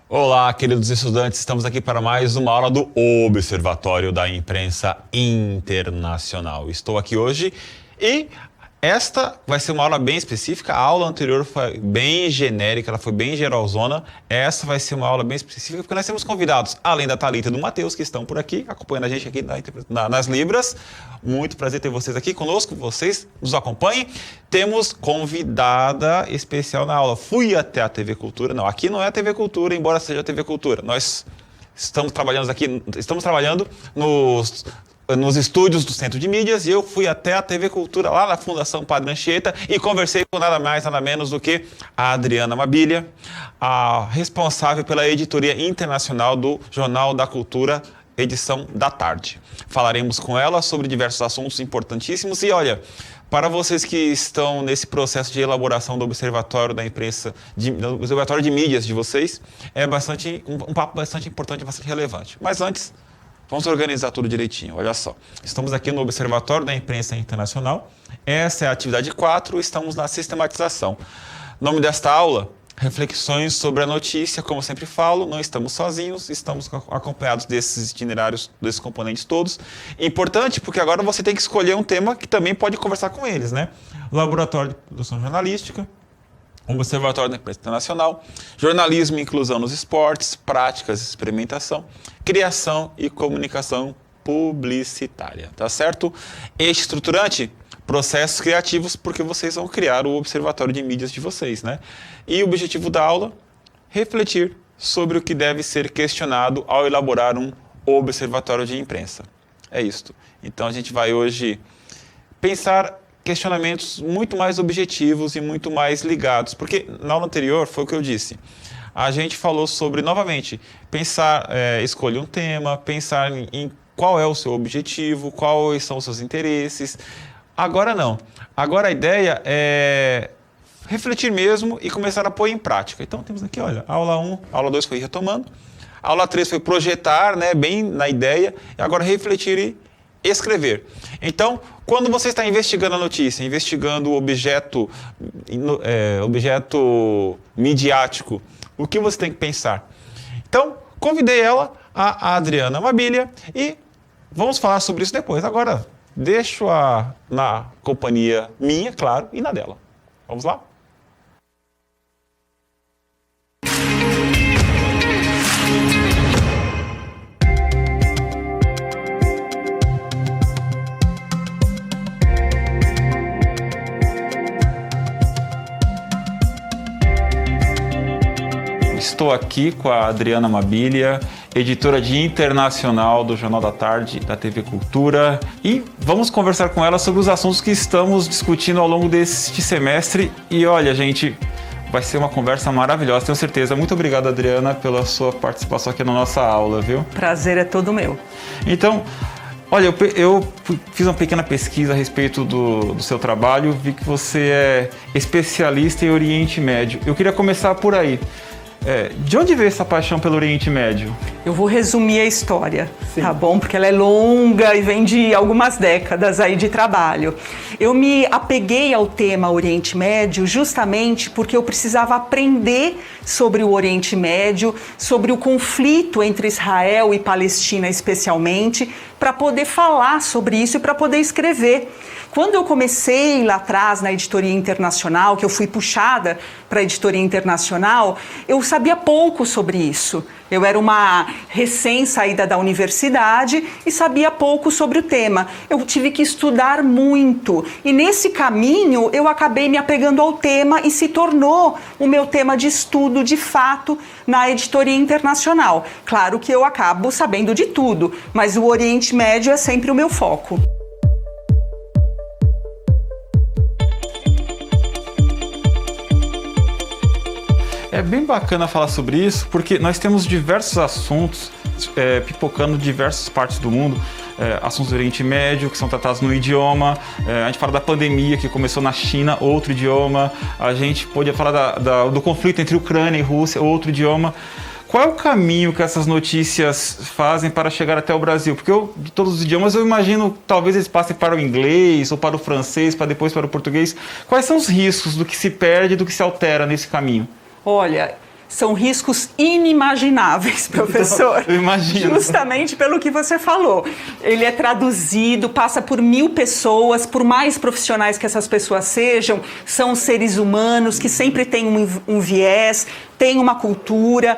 Olá, queridos estudantes, estamos aqui para mais uma aula do Observatório da Imprensa Internacional. Estou aqui hoje e esta vai ser uma aula bem específica. A aula anterior foi bem genérica, ela foi bem geralzona. Essa vai ser uma aula bem específica porque nós temos convidados, além da Thalita e do Matheus, que estão por aqui, acompanhando a gente aqui nas Libras. Muito prazer ter vocês aqui conosco, vocês nos acompanhem. Temos convidada especial na aula. Fui até a TV Cultura, não, aqui não é a TV Cultura, embora seja a TV Cultura. Nós estamos trabalhando nos estúdios do Centro de Mídias e eu fui até a TV Cultura, lá na Fundação Padre Anchieta, e conversei com nada mais, nada menos do que a Adriana Mabilha, a responsável pela editoria internacional do Jornal da Cultura, edição da tarde. Falaremos com ela sobre diversos assuntos importantíssimos e olha, para vocês que estão nesse processo de elaboração do Observatório da Imprensa, do Observatório de Mídias de vocês, é um papo bastante importante, bastante relevante. Mas antes, vamos organizar tudo direitinho. Olha só, estamos aqui no Observatório da Imprensa Internacional. Essa é a atividade 4, estamos na sistematização. O nome desta aula, reflexões sobre a notícia. Como eu sempre falo, não estamos sozinhos, estamos acompanhados desses itinerários, desses componentes todos. Importante porque agora você tem que escolher um tema que também pode conversar com eles, né? Laboratório de Produção Jornalística, Observatório da Imprensa Internacional, jornalismo e inclusão nos esportes, práticas e experimentação, criação e comunicação publicitária, tá certo? Este estruturante, processos criativos, porque vocês vão criar o observatório de mídias de vocês, né? E o objetivo da aula, refletir sobre o que deve ser questionado ao elaborar um observatório de imprensa. É isto. Então a gente vai hoje pensar questionamentos muito mais objetivos e muito mais ligados, porque na aula anterior foi o que eu disse. A gente falou sobre, novamente, pensar, escolher um tema, pensar em qual é o seu objetivo, quais são os seus interesses. Agora não. Agora a ideia é refletir mesmo e começar a pôr em prática. Então temos aqui, olha, aula 1, aula 2 foi retomando, aula 3 foi projetar, né, bem na ideia, e agora refletir e escrever. Então, quando você está investigando a notícia, investigando o objeto midiático, o que você tem que pensar? Então, convidei ela, a Adriana Mabilha, e vamos falar sobre isso depois. Agora, deixo-a na companhia minha, claro, e na dela. Vamos lá? Estou aqui com a Adriana Mabilha, editora de internacional do Jornal da Tarde, da TV Cultura, e vamos conversar com ela sobre os assuntos que estamos discutindo ao longo deste semestre. E olha, gente, vai ser uma conversa maravilhosa, tenho certeza. Muito obrigado, Adriana, pela sua participação aqui na nossa aula, viu? Prazer é todo meu. Então, olha, eu fiz uma pequena pesquisa a respeito do seu trabalho, vi que você é especialista em Oriente Médio. Eu queria começar por aí. De onde veio essa paixão pelo Oriente Médio? Eu vou resumir a história, Sim. Tá bom? Porque ela é longa e vem de algumas décadas aí de trabalho. Eu me apeguei ao tema Oriente Médio justamente porque eu precisava aprender sobre o Oriente Médio, sobre o conflito entre Israel e Palestina especialmente, para poder falar sobre isso e para poder escrever. Quando eu comecei lá atrás na editoria internacional, que eu fui puxada para a editoria internacional, eu sabia pouco sobre isso. Eu era uma recém-saída da universidade e sabia pouco sobre o tema. Eu tive que estudar muito e nesse caminho eu acabei me apegando ao tema e se tornou o meu tema de estudo de fato na editoria internacional. Claro que eu acabo sabendo de tudo, mas o Oriente Médio é sempre o meu foco. É bem bacana falar sobre isso, porque nós temos diversos assuntos pipocando em diversas partes do mundo, assuntos do Oriente Médio, que são tratados no idioma, a gente fala da pandemia que começou na China, outro idioma, a gente pode falar do conflito entre Ucrânia e Rússia, outro idioma. Qual é o caminho que essas notícias fazem para chegar até o Brasil? Porque de todos os idiomas eu imagino talvez eles passem para o inglês ou para o francês, para depois para o português. Quais são os riscos do que se perde e do que se altera nesse caminho? Olha, São riscos inimagináveis, professor. Eu imagino. Justamente pelo que você falou. Ele é traduzido, passa por 1000 pessoas, por mais profissionais que essas pessoas sejam, são seres humanos que sempre têm um viés, têm uma cultura,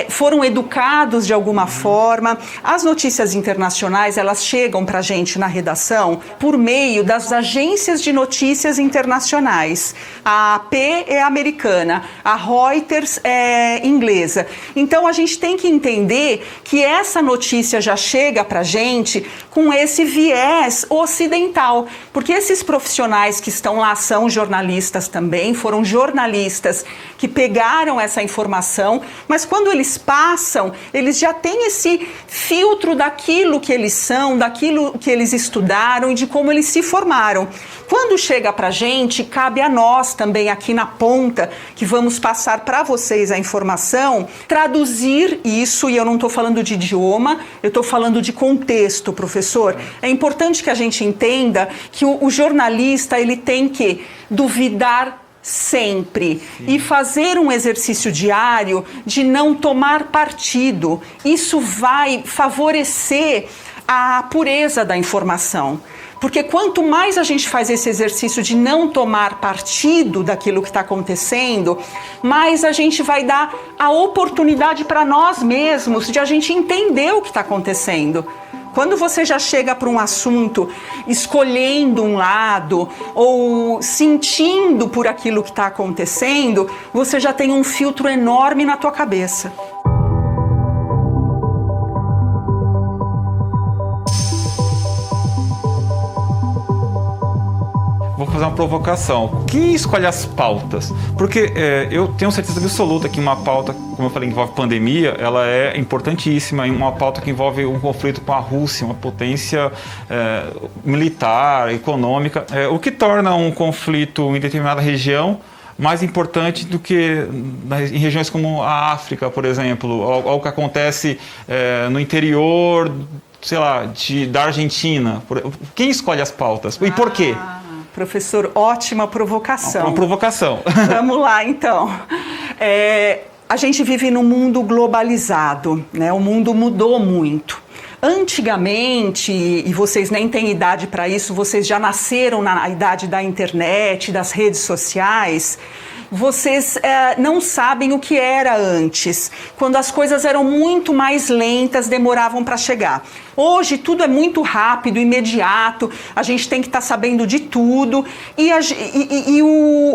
foram educados de alguma forma. As notícias internacionais, elas chegam para a gente na redação por meio das agências de notícias internacionais. A AP é americana, a Reuters é inglesa. Então, a gente tem que entender que essa notícia já chega para a gente com esse viés ocidental, porque esses profissionais que estão lá são jornalistas também, foram jornalistas que pegaram essa informação, mas quando eles passam, eles já têm esse filtro daquilo que eles são, daquilo que eles estudaram e de como eles se formaram. Quando chega para a gente, cabe a nós também aqui na ponta, que vamos passar para vocês a informação, traduzir isso, e eu não estou falando de idioma, eu estou falando de contexto, professor. É importante que a gente entenda que o jornalista, ele tem que duvidar sempre. Sim. E fazer um exercício diário de não tomar partido. Isso vai favorecer a pureza da informação. Porque quanto mais a gente faz esse exercício de não tomar partido daquilo que está acontecendo, mais a gente vai dar a oportunidade para nós mesmos de a gente entender o que está acontecendo. Quando você já chega para um assunto escolhendo um lado ou sentindo por aquilo que está acontecendo, você já tem um filtro enorme na tua cabeça. Vou fazer uma provocação. Quem escolhe as pautas? Porque eu tenho certeza absoluta que uma pauta, como eu falei, que envolve pandemia, ela é importantíssima. E uma pauta que envolve um conflito com a Rússia, uma potência militar, econômica, o que torna um conflito em determinada região mais importante do que em regiões como a África, por exemplo, ou que acontece no interior, sei lá, da Argentina. Quem escolhe as pautas? E por quê? Professor, ótima provocação. Uma provocação. Vamos lá, então. A gente vive num mundo globalizado, né? O mundo mudou muito. Antigamente, e vocês nem têm idade para isso, vocês já nasceram na idade da internet, das redes sociais, vocês não sabem o que era antes, quando as coisas eram muito mais lentas, demoravam para chegar. Hoje tudo é muito rápido, imediato, a gente tem que estar sabendo de tudo e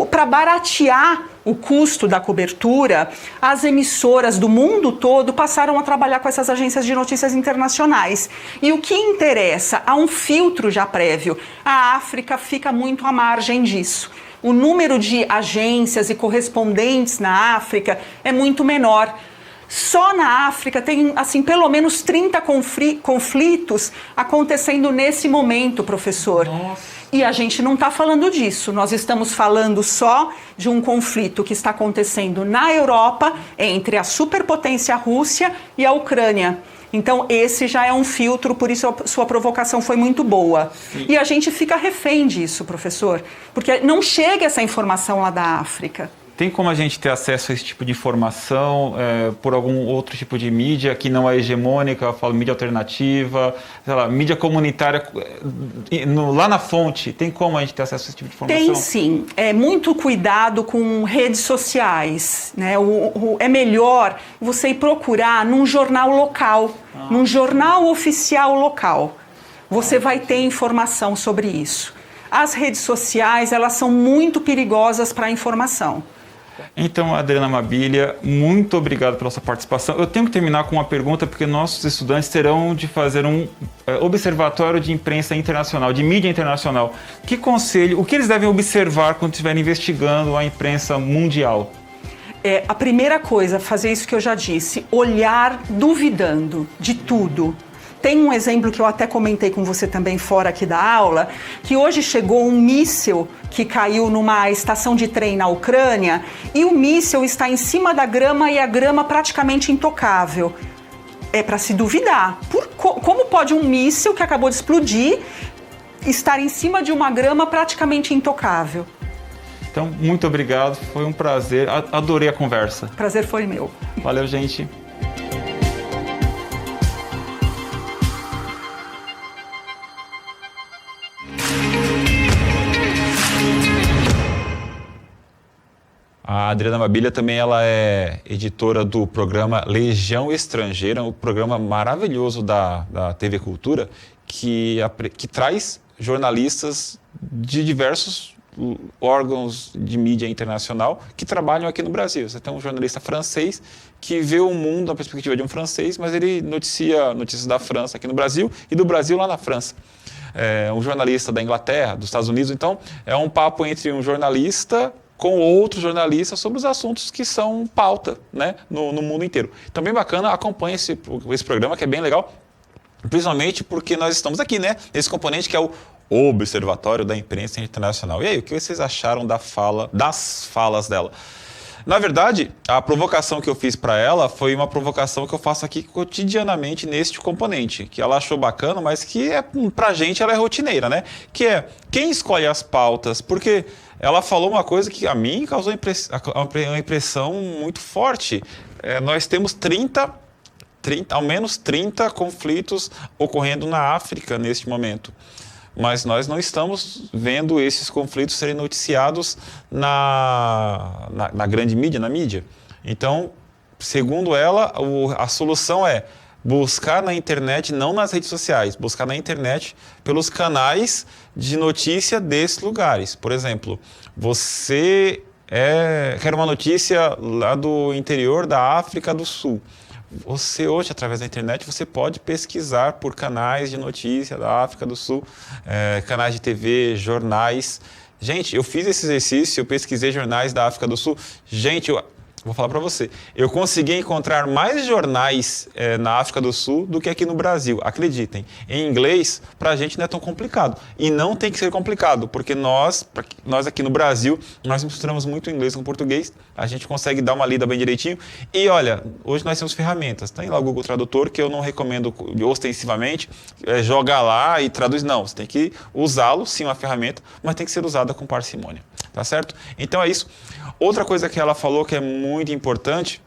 para baratear o custo da cobertura, as emissoras do mundo todo passaram a trabalhar com essas agências de notícias internacionais. E o que interessa? Há um filtro já prévio. A África fica muito à margem disso. O número de agências e correspondentes na África é muito menor. Só na África tem, assim, pelo menos 30 conflitos acontecendo nesse momento, professor. Nossa. E a gente não está falando disso. Nós estamos falando só de um conflito que está acontecendo na Europa entre a superpotência Rússia e a Ucrânia. Então, esse já é um filtro, por isso a sua provocação foi muito boa. Sim. E a gente fica refém disso, professor, porque não chega essa informação lá da África. Tem como a gente ter acesso a esse tipo de informação por algum outro tipo de mídia que não é hegemônica, eu falo mídia alternativa, sei lá, mídia comunitária, lá na fonte, tem como a gente ter acesso a esse tipo de informação? Tem sim, muito cuidado com redes sociais, né? É melhor você ir procurar num jornal local, num jornal oficial local, você vai ter informação sobre isso. As redes sociais, elas são muito perigosas para a informação. Então, Adriana Amabilia, muito obrigado pela sua participação. Eu tenho que terminar com uma pergunta, porque nossos estudantes terão de fazer um observatório de imprensa internacional, de mídia internacional. Que conselho, o que eles devem observar quando estiverem investigando a imprensa mundial? A primeira coisa, fazer isso que eu já disse, olhar duvidando de tudo. Tem um exemplo que eu até comentei com você também fora aqui da aula, que hoje chegou um míssil que caiu numa estação de trem na Ucrânia e o míssil está em cima da grama e a grama praticamente intocável. É para se duvidar. Como pode um míssil que acabou de explodir estar em cima de uma grama praticamente intocável? Então, muito obrigado, foi um prazer, adorei a conversa. Prazer foi meu. Valeu, gente. A Adriana Mabilha também ela é editora do programa Legião Estrangeira, um programa maravilhoso da TV Cultura, que traz jornalistas de diversos órgãos de mídia internacional que trabalham aqui no Brasil. Você tem um jornalista francês que vê o mundo da perspectiva de um francês, mas ele noticia notícias da França aqui no Brasil e do Brasil lá na França. Um jornalista da Inglaterra, dos Estados Unidos. Então, é um papo entre um jornalista com outros jornalistas sobre os assuntos que são pauta, né, no mundo inteiro. Então, bem bacana, acompanhe esse programa, que é bem legal, principalmente porque nós estamos aqui, né, nesse componente que é o Observatório da Imprensa Internacional. E aí, o que vocês acharam das falas dela? Na verdade, a provocação que eu fiz para ela foi uma provocação que eu faço aqui cotidianamente neste componente, que ela achou bacana, mas que pra gente ela é rotineira, né? Que é quem escolhe as pautas, porque ela falou uma coisa que a mim causou uma impressão muito forte. Nós temos ao menos 30 conflitos ocorrendo na África neste momento. Mas nós não estamos vendo esses conflitos serem noticiados na grande mídia, na mídia. Então, segundo ela, a solução é buscar na internet, não nas redes sociais, buscar na internet pelos canais de notícia desses lugares. Por exemplo, você quer uma notícia lá do interior da África do Sul. Você hoje, através da internet, você pode pesquisar por canais de notícia da África do Sul, canais de TV, jornais. Gente, eu fiz esse exercício, eu pesquisei jornais da África do Sul. Gente, vou falar para você, eu consegui encontrar mais jornais na África do Sul do que aqui no Brasil, acreditem. Em inglês, para a gente não é tão complicado. E não tem que ser complicado, porque nós aqui no Brasil, nós misturamos muito inglês com português, a gente consegue dar uma lida bem direitinho. E olha, hoje nós temos ferramentas, tem lá o Google Tradutor, que eu não recomendo ostensivamente, jogar lá e traduz, não. Você tem que usá-lo, sim, uma ferramenta, mas tem que ser usada com parcimônia, tá certo? Então é isso. Outra coisa que ela falou que é muito importante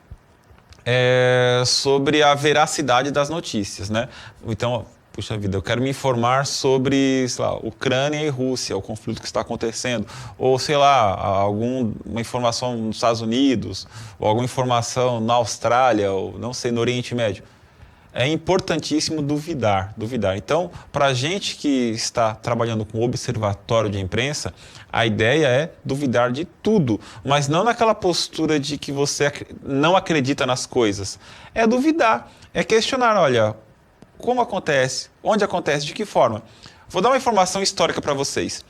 é sobre a veracidade das notícias, né? Então, puxa vida, eu quero me informar sobre, sei lá, Ucrânia e Rússia, o conflito que está acontecendo, ou, sei lá, alguma informação nos Estados Unidos, ou alguma informação na Austrália, ou, não sei, no Oriente Médio. É importantíssimo duvidar. Então, para a gente que está trabalhando com observatório de imprensa, a ideia é duvidar de tudo, mas não naquela postura de que você não acredita nas coisas. É duvidar, é questionar, olha, como acontece, onde acontece, de que forma. Vou dar uma informação histórica para vocês.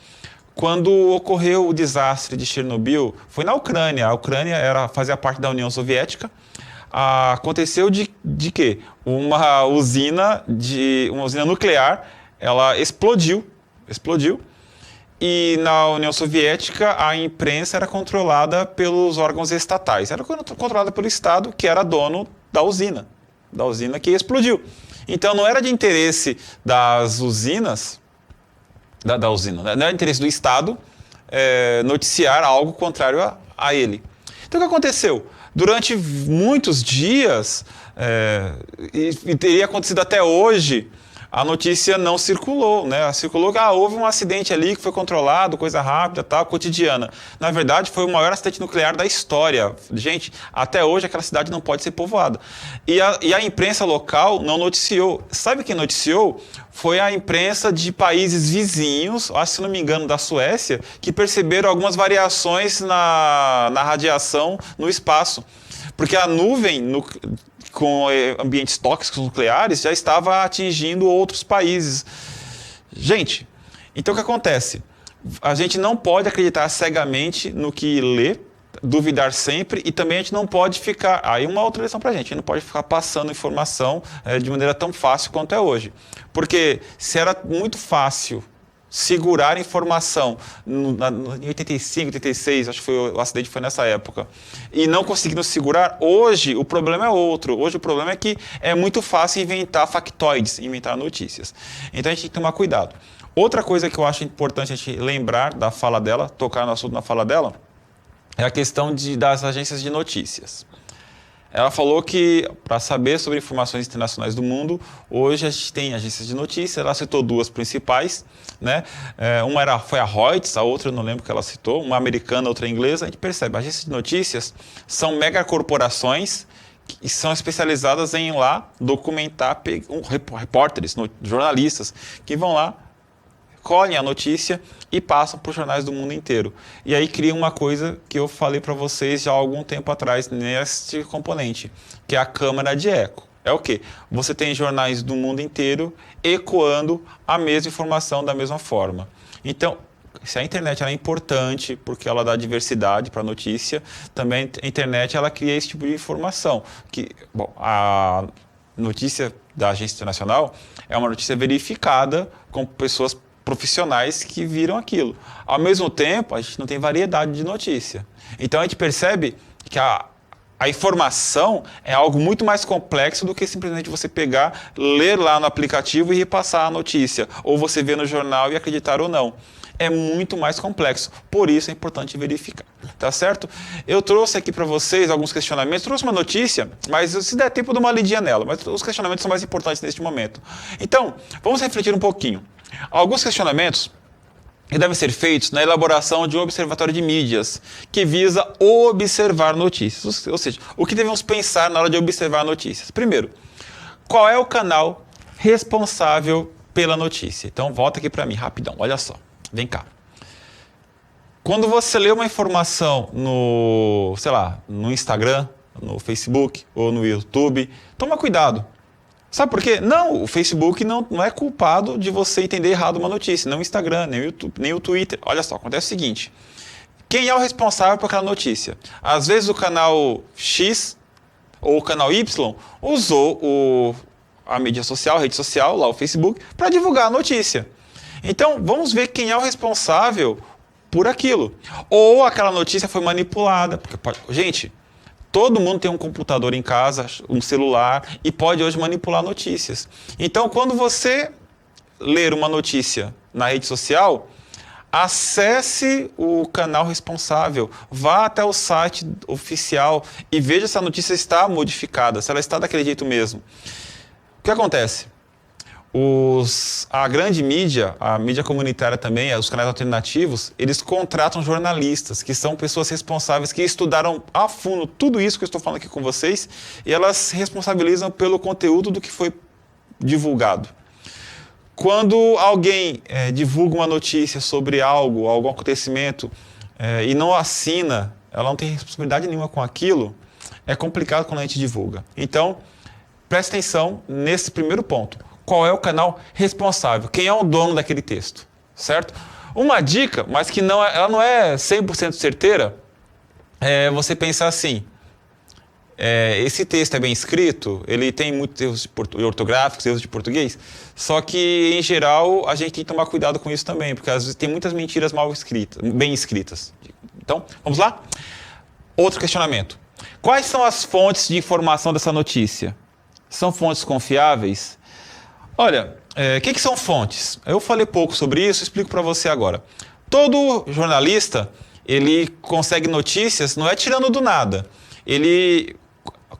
Quando ocorreu o desastre de Chernobyl, foi na Ucrânia. A Ucrânia fazia parte da União Soviética. Aconteceu de quê? Uma usina nuclear, ela explodiu. E na União Soviética a imprensa era controlada pelos órgãos estatais. Era controlada pelo Estado, que era dono da usina que explodiu. Então não era de interesse das usinas, da usina, não era de interesse do Estado noticiar algo contrário a ele. Então o que aconteceu? Durante muitos dias, e teria acontecido até hoje, a notícia não circulou, né? Circulou que houve um acidente ali que foi controlado, coisa rápida, tal, cotidiana. Na verdade, foi o maior acidente nuclear da história. Gente, até hoje aquela cidade não pode ser povoada. E a imprensa local não noticiou. Sabe quem noticiou? Foi a imprensa de países vizinhos, acho que se não me engano da Suécia, que perceberam algumas variações na radiação no espaço. Porque a nuvem com ambientes tóxicos nucleares já estava atingindo outros países. Gente, então o que acontece? A gente não pode acreditar cegamente no que lê, duvidar sempre, e também a gente não pode ficar... Aí uma outra lição pra gente não pode ficar passando informação de maneira tão fácil quanto é hoje. Porque se era muito fácil segurar informação em 85, 86, acho que o acidente foi nessa época, e não conseguindo segurar, hoje o problema é outro. Hoje o problema é que é muito fácil inventar factoides, inventar notícias. Então a gente tem que tomar cuidado. Outra coisa que eu acho importante a gente lembrar da fala dela, tocar no assunto na fala dela, é a questão das agências de notícias. Ela falou que, para saber sobre informações internacionais do mundo, hoje a gente tem agências de notícias, ela citou duas principais, né? Uma foi a Reuters, a outra eu não lembro que ela citou, uma americana, outra inglesa. A gente percebe, agências de notícias são megacorporações que são especializadas em ir lá documentar, repórteres, jornalistas, que vão lá, colhem a notícia e passam para os jornais do mundo inteiro. E aí cria uma coisa que eu falei para vocês já há algum tempo atrás neste componente, que é a câmara de eco. É o quê? Você tem jornais do mundo inteiro ecoando a mesma informação da mesma forma. Então, se a internet ela é importante porque ela dá diversidade para a notícia, também a internet ela cria esse tipo de informação. A notícia da Agência Internacional é uma notícia verificada com pessoas profissionais que viram aquilo. Ao mesmo tempo, a gente não tem variedade de notícia. Então a gente percebe que a informação é algo muito mais complexo do que simplesmente você pegar, ler lá no aplicativo e repassar a notícia, ou você ver no jornal e acreditar ou não. É muito mais complexo, por isso é importante verificar, tá certo? Eu trouxe aqui para vocês alguns questionamentos, trouxe uma notícia, mas se der tempo eu dou uma lidinha nela, mas os questionamentos são mais importantes neste momento. Então, vamos refletir um pouquinho. Alguns questionamentos que devem ser feitos na elaboração de um observatório de mídias, que visa observar notícias, ou seja, o que devemos pensar na hora de observar notícias. Primeiro, qual é o canal responsável pela notícia? Então, volta aqui para mim, rapidão, olha só. Vem cá. Quando você lê uma informação no Instagram, no Facebook ou no YouTube, toma cuidado. Sabe por quê? Não, o Facebook não é culpado de você entender errado uma notícia, nem o Instagram, nem o YouTube, nem o Twitter. Olha só, acontece o seguinte. Quem é o responsável por aquela notícia? Às vezes o canal X ou o canal Y usou a mídia social, a rede social, lá o Facebook, para divulgar a notícia. Então, vamos ver quem é o responsável por aquilo. Ou aquela notícia foi manipulada. Porque gente, todo mundo tem um computador em casa, um celular, e pode hoje manipular notícias. Então, quando você ler uma notícia na rede social, acesse o canal responsável, vá até o site oficial e veja se a notícia está modificada, se ela está daquele jeito mesmo. O que acontece? A grande mídia, a mídia comunitária também, os canais alternativos, eles contratam jornalistas, que são pessoas responsáveis, que estudaram a fundo tudo isso que eu estou falando aqui com vocês, e elas se responsabilizam pelo conteúdo do que foi divulgado. Quando alguém divulga uma notícia sobre algum acontecimento, e não assina, ela não tem responsabilidade nenhuma com aquilo, é complicado quando a gente divulga. Então, preste atenção nesse primeiro ponto. Qual é o canal responsável? Quem é o dono daquele texto? Certo? Uma dica, mas que ela não é 100% certeira, é você pensar assim, esse texto é bem escrito, ele tem muitos erros ortográficos, erros de português, só que, em geral, a gente tem que tomar cuidado com isso também, porque às vezes tem muitas mentiras bem escritas. Então, vamos lá? Outro questionamento. Quais são as fontes de informação dessa notícia? São fontes confiáveis? Olha, o que são fontes? Eu falei pouco sobre isso, explico para você agora. Todo jornalista, ele consegue notícias, não é tirando do nada. Ele,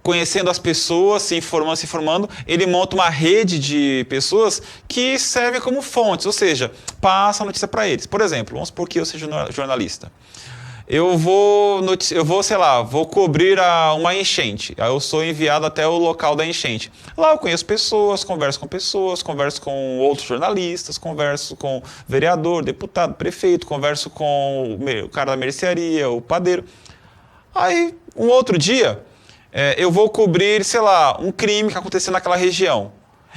conhecendo as pessoas, se informando, ele monta uma rede de pessoas que servem como fontes, ou seja, passa a notícia para eles. Por exemplo, vamos supor que eu seja jornalista. Eu vou cobrir uma enchente. Aí eu sou enviado até o local da enchente. Lá eu conheço pessoas, converso com outros jornalistas, converso com vereador, deputado, prefeito, converso com o cara da mercearia, o padeiro. Aí, um outro dia, eu vou cobrir, um crime que aconteceu naquela região.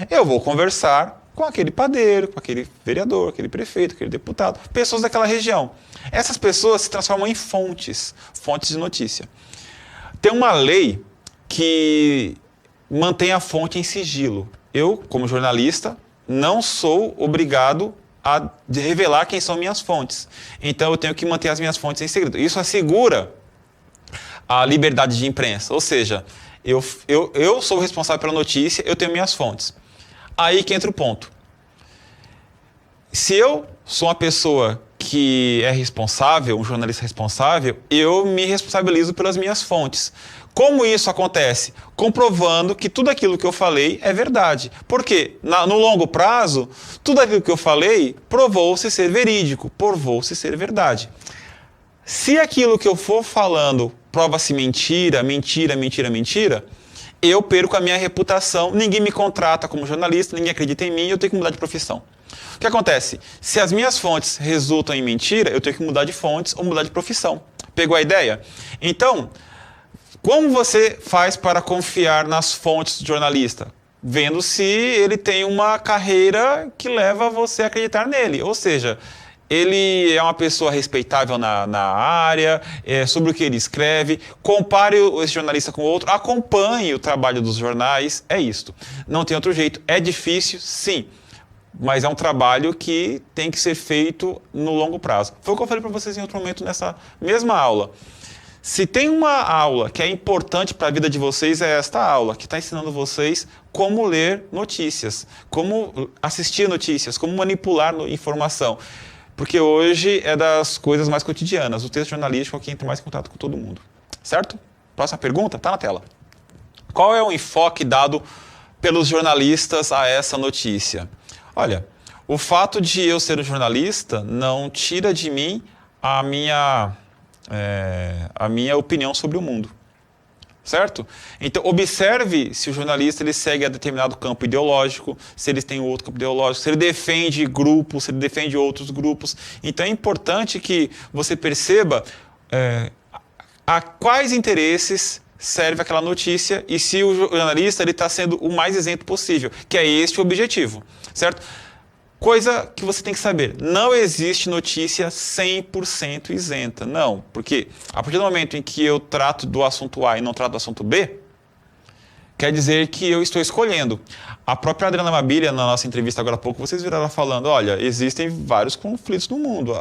Eu vou conversar com aquele padeiro, com aquele vereador, aquele prefeito, aquele deputado, pessoas daquela região. Essas pessoas se transformam em fontes de notícia. Tem uma lei que mantém a fonte em sigilo. Eu, como jornalista, não sou obrigado a revelar quem são minhas fontes. Então, eu tenho que manter as minhas fontes em segredo. Isso assegura a liberdade de imprensa. Ou seja, eu sou o responsável pela notícia, eu tenho minhas fontes. Aí que entra o ponto. Se eu sou uma pessoa que é responsável, um jornalista responsável, eu me responsabilizo pelas minhas fontes. Como isso acontece? Comprovando que tudo aquilo que eu falei é verdade. Porque no longo prazo, tudo aquilo que eu falei provou-se ser verídico, provou-se ser verdade. Se aquilo que eu for falando prova-se mentira, eu perco a minha reputação, ninguém me contrata como jornalista, ninguém acredita em mim, eu tenho que mudar de profissão. O que acontece? Se as minhas fontes resultam em mentira, eu tenho que mudar de fontes ou mudar de profissão. Pegou a ideia? Então, como você faz para confiar nas fontes do jornalista? Vendo se ele tem uma carreira que leva você a acreditar nele. Ou seja, ele é uma pessoa respeitável na área, sobre o que ele escreve, compare esse jornalista com outro, acompanhe o trabalho dos jornais, é isto. Não tem outro jeito. É difícil, sim, mas é um trabalho que tem que ser feito no longo prazo. Foi o que eu falei para vocês em outro momento nessa mesma aula. Se tem uma aula que é importante para a vida de vocês, é esta aula, que está ensinando vocês como ler notícias, como assistir notícias, como manipular informação. Porque hoje é das coisas mais cotidianas. O texto jornalístico é quem entra mais em contato com todo mundo. Certo? Próxima pergunta, está na tela. Qual é o enfoque dado pelos jornalistas a essa notícia? Olha, o fato de eu ser um jornalista não tira de mim a minha opinião sobre o mundo. Certo? Então, observe se o jornalista ele segue a determinado campo ideológico, se ele tem outro campo ideológico, se ele defende grupos, se ele defende outros grupos. Então, é importante que você perceba a quais interesses serve aquela notícia e se o jornalista está sendo o mais isento possível, que é este o objetivo. Certo? Coisa que você tem que saber, não existe notícia 100% isenta, não, porque a partir do momento em que eu trato do assunto A e não trato do assunto B, quer dizer que eu estou escolhendo. A própria Adriana Mabilha, na nossa entrevista agora há pouco, vocês viram ela falando, olha, existem vários conflitos no mundo,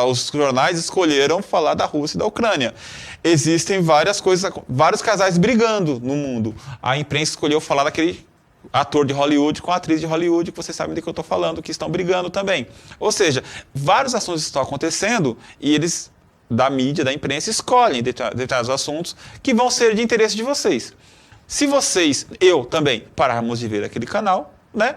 os jornais escolheram falar da Rússia e da Ucrânia, existem várias coisas, vários casais brigando no mundo, a imprensa escolheu falar daquele ator de Hollywood com a atriz de Hollywood, que vocês sabem do que eu estou falando, que estão brigando também. Ou seja, vários assuntos estão acontecendo e eles, da mídia, da imprensa, escolhem determinados assuntos que vão ser de interesse de vocês. Se vocês, eu também, pararmos de ver aquele canal, né,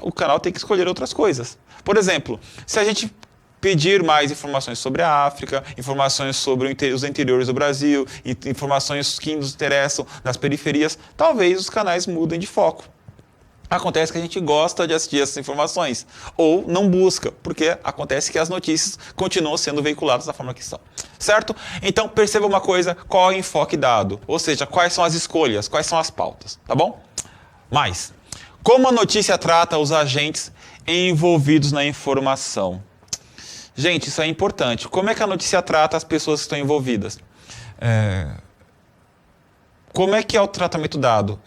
o canal tem que escolher outras coisas. Por exemplo, se a gente pedir mais informações sobre a África, informações sobre os interiores do Brasil, informações que nos interessam nas periferias, talvez os canais mudem de foco. Acontece que a gente gosta de assistir essas informações, ou não busca, porque acontece que as notícias continuam sendo veiculadas da forma que são. Certo? Então, perceba uma coisa, qual é o enfoque dado, ou seja, quais são as escolhas, quais são as pautas, tá bom? Mas, como a notícia trata os agentes envolvidos na informação? Gente, isso é importante. Como é que a notícia trata as pessoas que estão envolvidas? Como é que é o tratamento dado?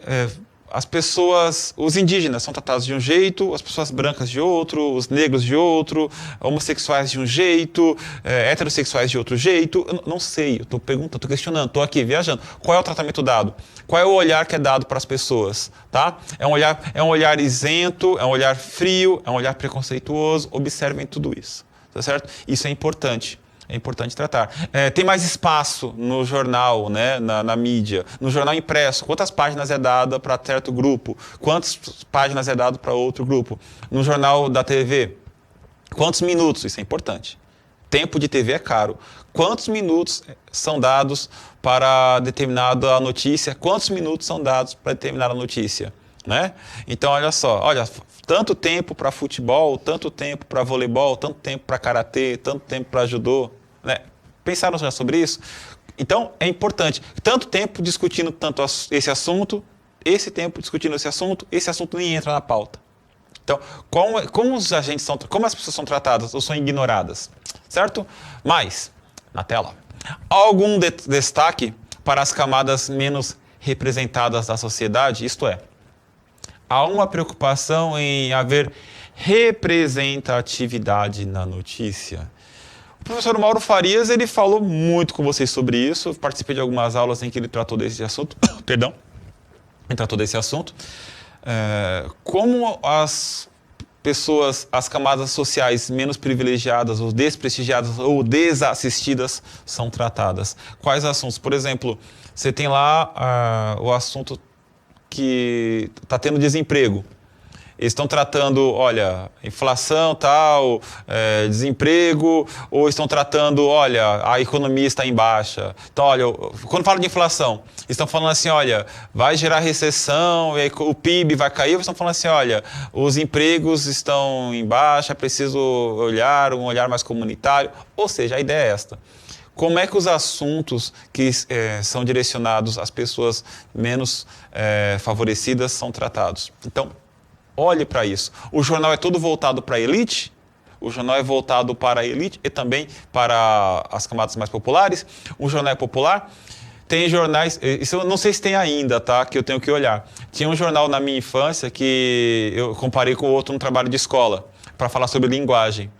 As pessoas, os indígenas são tratados de um jeito, as pessoas brancas de outro, os negros de outro, homossexuais de um jeito, heterossexuais de outro jeito. Eu não sei, eu estou perguntando, estou questionando, estou aqui viajando. Qual é o tratamento dado? Qual é o olhar que é dado para as pessoas? Tá? É um olhar isento, é um olhar frio, é um olhar preconceituoso. Observem tudo isso. Tá certo? Isso é importante. É importante tratar. Tem mais espaço no jornal, né, na mídia. No jornal impresso, quantas páginas é dada para certo grupo? Quantas páginas é dado para outro grupo? No jornal da TV, quantos minutos? Isso é importante. Tempo de TV é caro. Quantos minutos são dados para determinada notícia? Quantos minutos são dados para determinada notícia? Né? Então, olha só. Tanto tempo para futebol, tanto tempo para voleibol, tanto tempo para karatê, tanto tempo para judô. Né? Pensaram já sobre isso? Então, é importante. Tanto tempo discutindo esse assunto, esse tempo discutindo esse assunto nem entra na pauta. Então, como os agentes como as pessoas são tratadas ou são ignoradas? Certo? Mas, na tela, algum destaque para as camadas menos representadas da sociedade? Isto é, há uma preocupação em haver representatividade na notícia. O professor Mauro Farias, ele falou muito com vocês sobre isso. Eu participei de algumas aulas em que ele tratou desse assunto. Perdão. Ele tratou desse assunto. Como pessoas, as camadas sociais menos privilegiadas, ou desprestigiadas, ou desassistidas são tratadas. Quais assuntos? Por exemplo, você tem lá o assunto que está tendo desemprego. Eles estão tratando, olha, inflação, tal, desemprego, ou estão tratando, olha, a economia está em baixa. Então, olha, quando fala de inflação, estão falando assim, olha, vai gerar recessão, o PIB vai cair, ou estão falando assim, olha, os empregos estão em baixa, é preciso olhar, um olhar mais comunitário. Ou seja, a ideia é esta. Como é que os assuntos que são direcionados às pessoas menos favorecidas são tratados? Então, olhe para isso. O jornal é todo voltado para a elite, o jornal é voltado para a elite e também para as camadas mais populares. O jornal é popular. Tem jornais, isso eu não sei se tem ainda, tá? Que eu tenho que olhar. Tinha um jornal na minha infância que eu comparei com o outro no trabalho de escola, para falar sobre linguagem.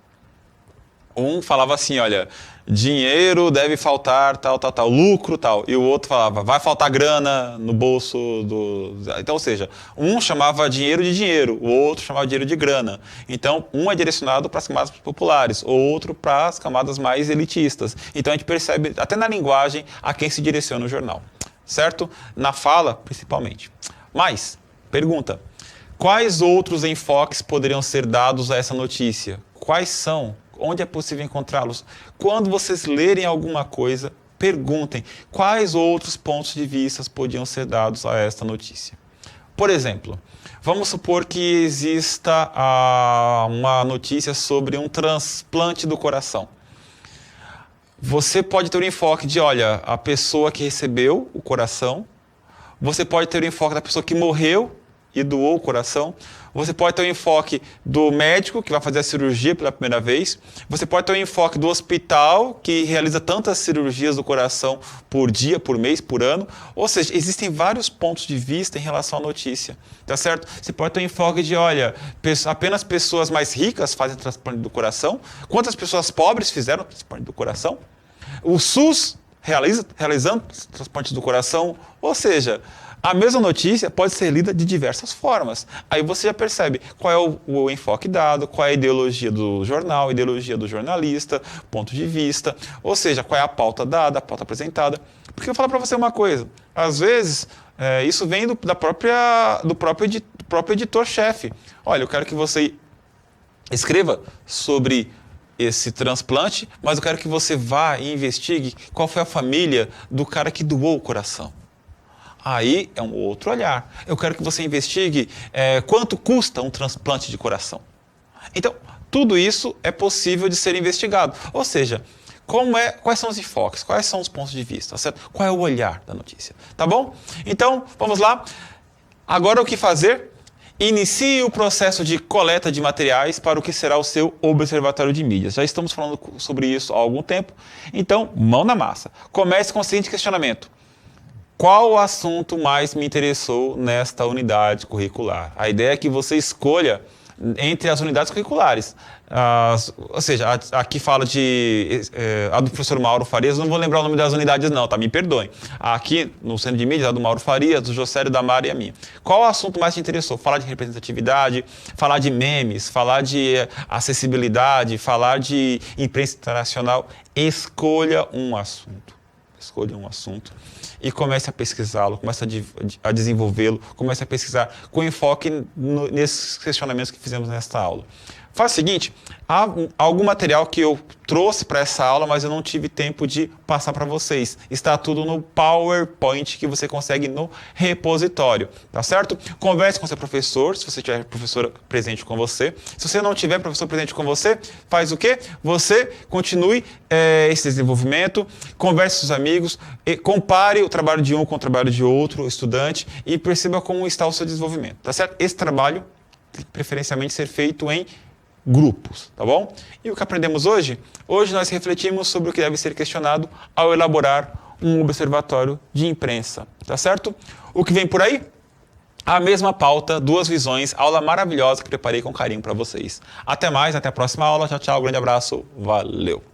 Um falava assim, olha, dinheiro deve faltar, tal, lucro, tal. E o outro falava, vai faltar grana no bolso do... Então, ou seja, um chamava dinheiro de dinheiro, o outro chamava dinheiro de grana. Então, um é direcionado para as camadas populares, o outro para as camadas mais elitistas. Então, a gente percebe, até na linguagem, a quem se direciona o jornal. Certo? Na fala, principalmente. Mas, pergunta, quais outros enfoques poderiam ser dados a essa notícia? Quais são? Onde é possível encontrá-los? Quando vocês lerem alguma coisa, perguntem quais outros pontos de vista podiam ser dados a esta notícia. Por exemplo, vamos supor que exista uma notícia sobre um transplante do coração. Você pode ter o enfoque de, olha, a pessoa que recebeu o coração, você pode ter o enfoque da pessoa que morreu e doou o coração. Você pode ter o enfoque do médico que vai fazer a cirurgia pela primeira vez. Você pode ter o enfoque do hospital que realiza tantas cirurgias do coração por dia, por mês, por ano. Ou seja, existem vários pontos de vista em relação à notícia, tá certo? Você pode ter o enfoque de, olha, apenas pessoas mais ricas fazem transplante do coração. Quantas pessoas pobres fizeram transplante do coração? O SUS realizando transplantes do coração. Ou seja, a mesma notícia pode ser lida de diversas formas. Aí você já percebe qual é o enfoque dado, qual é a ideologia do jornal, a ideologia do jornalista, ponto de vista, ou seja, qual é a pauta dada, a pauta apresentada. Porque eu vou falar para você uma coisa, às vezes isso vem do próprio editor-chefe. Olha, eu quero que você escreva sobre esse transplante, mas eu quero que você vá e investigue qual foi a família do cara que doou o coração. Aí é um outro olhar. Eu quero que você investigue quanto custa um transplante de coração. Então, tudo isso é possível de ser investigado. Ou seja, quais são os enfoques, quais são os pontos de vista, certo? Qual é o olhar da notícia, tá bom? Então, vamos lá. Agora o que fazer? Inicie o processo de coleta de materiais para o que será o seu observatório de mídias. Já estamos falando sobre isso há algum tempo, então, mão na massa. Comece com o seguinte questionamento. Qual o assunto mais me interessou nesta unidade curricular? A ideia é que você escolha entre as unidades curriculares. Ou seja, aqui fala a do professor Mauro Farias, não vou lembrar o nome das unidades não, tá? Me perdoem. Aqui no Centro de Mídias, a do Mauro Farias, do Josélio, da Mara e a minha. Qual o assunto mais te interessou? Falar de representatividade, falar de memes, falar de acessibilidade, falar de imprensa internacional. Escolha um assunto. Escolha um assunto e comece a pesquisá-lo, comece a desenvolvê-lo, comece a pesquisar com enfoque nesses questionamentos que fizemos nesta aula. Faz o seguinte, há algum material que eu trouxe para essa aula, mas eu não tive tempo de passar para vocês. Está tudo no PowerPoint que você consegue no repositório, tá certo? Converse com seu professor, se você tiver professor presente com você. Se você não tiver professor presente com você, faz o quê? Você continue esse desenvolvimento, converse com seus amigos, compare o trabalho de um com o trabalho de outro estudante e perceba como está o seu desenvolvimento, tá certo? Esse trabalho tem que preferencialmente ser feito em grupos, tá bom? E o que aprendemos hoje? Hoje nós refletimos sobre o que deve ser questionado ao elaborar um observatório de imprensa, tá certo? O que vem por aí? A mesma pauta, duas visões, aula maravilhosa que preparei com carinho para vocês. Até mais, até a próxima aula, tchau, tchau, grande abraço, valeu!